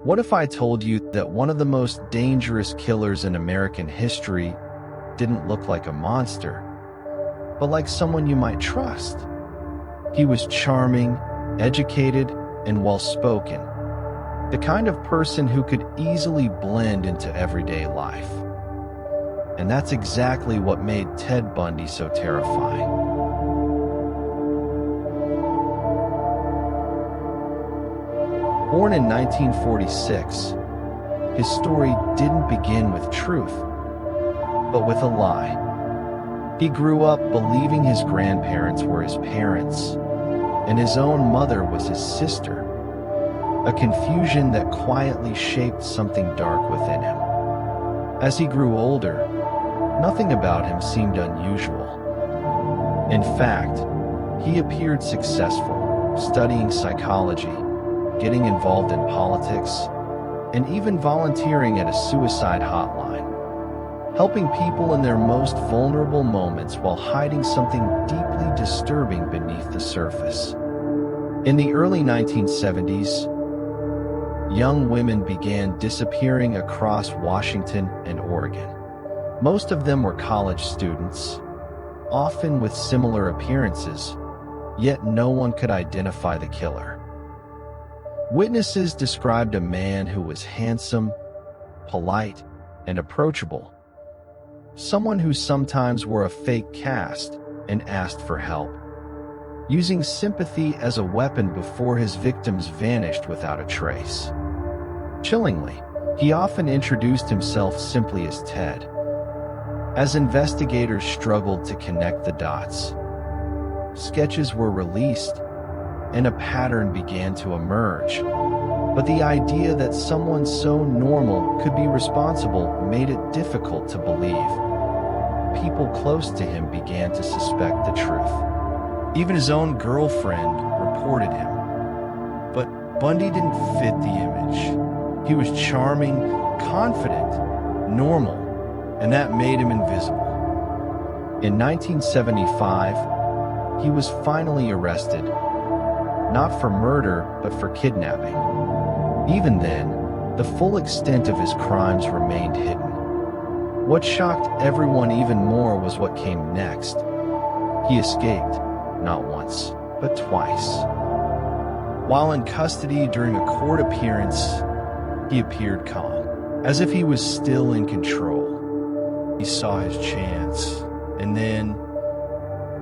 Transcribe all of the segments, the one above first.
What if I told you that one of the most dangerous killers in American history didn't look like a monster, but like someone you might trust? He was charming, educated, and well-spoken, the kind of person who could easily blend into everyday life. And that's exactly what made Ted Bundy so terrifying. Born in 1946, his story didn't begin with truth, but with a lie. He grew up believing his grandparents were his parents, and his own mother was his sister, a confusion that quietly shaped something dark within him. As he grew older, nothing about him seemed unusual. In fact, he appeared successful, studying psychology, getting involved in politics, and even volunteering at a suicide hotline, helping people in their most vulnerable moments while hiding something deeply disturbing beneath the surface. In the early 1970s, young women began disappearing across Washington and Oregon. Most of them were college students, often with similar appearances, yet no one could identify the killer. Witnesses described a man who was handsome, polite, and approachable, someone who sometimes wore a fake cast and asked for help, using sympathy as a weapon before his victims vanished without a trace. Chillingly, he often introduced himself simply as Ted. As investigators struggled to connect the dots, sketches were released and a pattern began to emerge. But the idea that someone so normal could be responsible made it difficult to believe. People close to him began to suspect the truth. Even his own girlfriend reported him. But Bundy didn't fit the image. He was charming, confident, normal, and that made him invisible. In 1975, he was finally arrested, not for murder, but for kidnapping. Even then, the full extent of his crimes remained hidden. What shocked everyone even more was what came next. He escaped, not once, but twice. While in custody during a court appearance, he appeared calm, as if he was still in control. He saw his chance, and then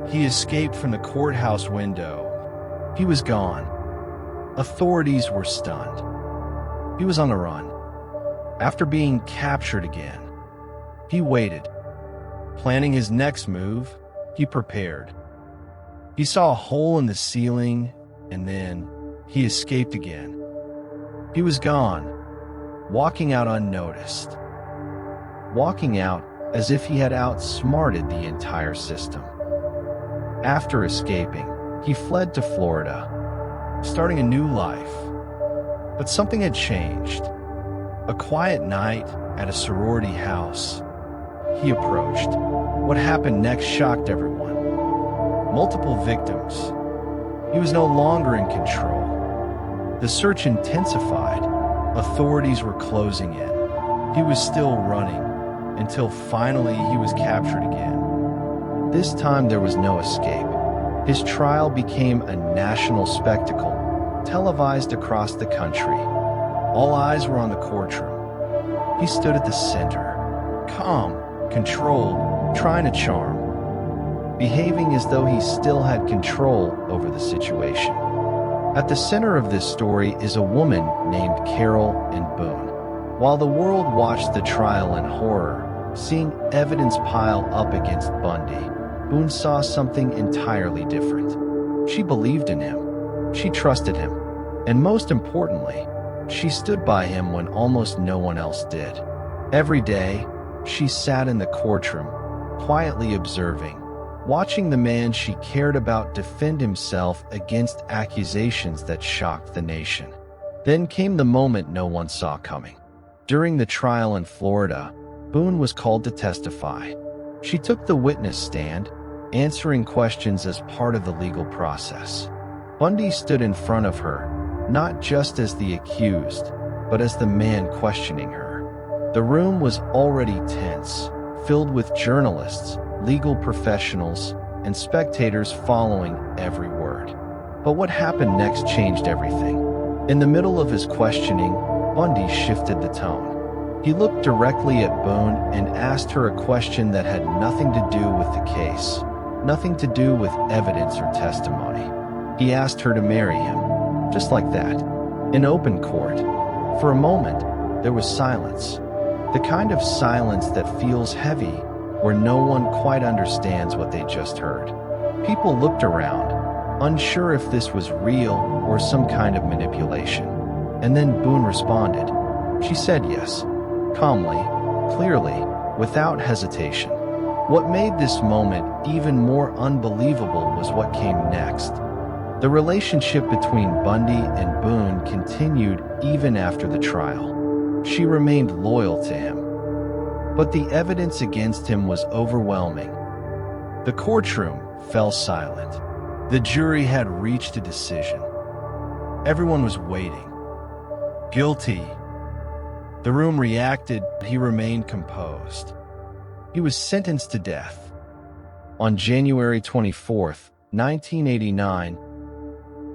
he escaped from the courthouse window. He was gone. Authorities were stunned. He was on the run. After being captured again, he waited. Planning his next move, he prepared. He saw a hole in the ceiling, and then he escaped again. He was gone, walking out unnoticed. Walking out as if he had outsmarted the entire system. After escaping, he fled to Florida, starting a new life. But something had changed. A quiet night at a sorority house, he approached. What happened next shocked everyone. Multiple victims. He was no longer in control. The search intensified. Authorities were closing in. He was still running, until finally he was captured again. This time there was no escape. His trial became a national spectacle, televised across the country. All eyes were on the courtroom. He stood at the center, calm, controlled, trying to charm, behaving as though he still had control over the situation. At the center of this story is a woman named Carol and Boone. While the world watched the trial in horror, seeing evidence pile up against Bundy, Boone saw something entirely different. She believed in him, she trusted him, and most importantly, she stood by him when almost no one else did. Every day, she sat in the courtroom, quietly observing, watching the man she cared about defend himself against accusations that shocked the nation. Then came the moment no one saw coming. During the trial in Florida, Boone was called to testify. She took the witness stand, answering questions as part of the legal process. Bundy stood in front of her, not just as the accused, but as the man questioning her. The room was already tense, filled with journalists, legal professionals, and spectators following every word. But what happened next changed everything. In the middle of his questioning, Bundy shifted the tone. He looked directly at Boone and asked her a question that had nothing to do with the case, nothing to do with evidence or testimony. He asked her to marry him, just like that, in open court. For a moment, there was silence. The kind of silence that feels heavy, where no one quite understands what they just heard. People looked around, unsure if this was real or some kind of manipulation. And then Boone responded. She said yes, calmly, clearly, without hesitation. What made this moment even more unbelievable was what came next. The relationship between Bundy and Boone continued even after the trial. She remained loyal to him. But the evidence against him was overwhelming. The courtroom fell silent. The jury had reached a decision. Everyone was waiting. Guilty. The room reacted, but he remained composed. He was sentenced to death. On January 24th, 1989,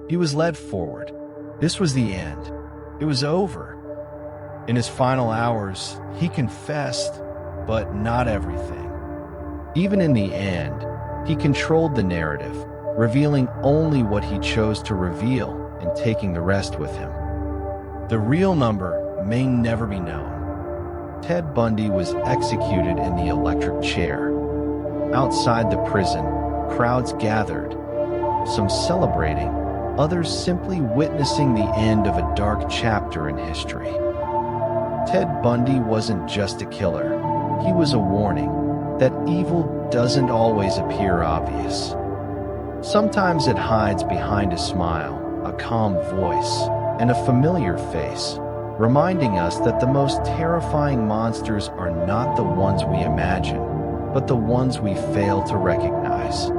he was led forward. This was the end. It was over. In his final hours, he confessed, but not everything. Even in the end, he controlled the narrative, revealing only what he chose to reveal and taking the rest with him. The real number may never be known. Ted Bundy was executed in the electric chair. Outside the prison, crowds gathered, some celebrating, others simply witnessing the end of a dark chapter in history. Ted Bundy wasn't just a killer. He was a warning that evil doesn't always appear obvious. Sometimes it hides behind a smile, a calm voice, and a familiar face, reminding us that the most terrifying monsters are not the ones we imagine, but the ones we fail to recognize.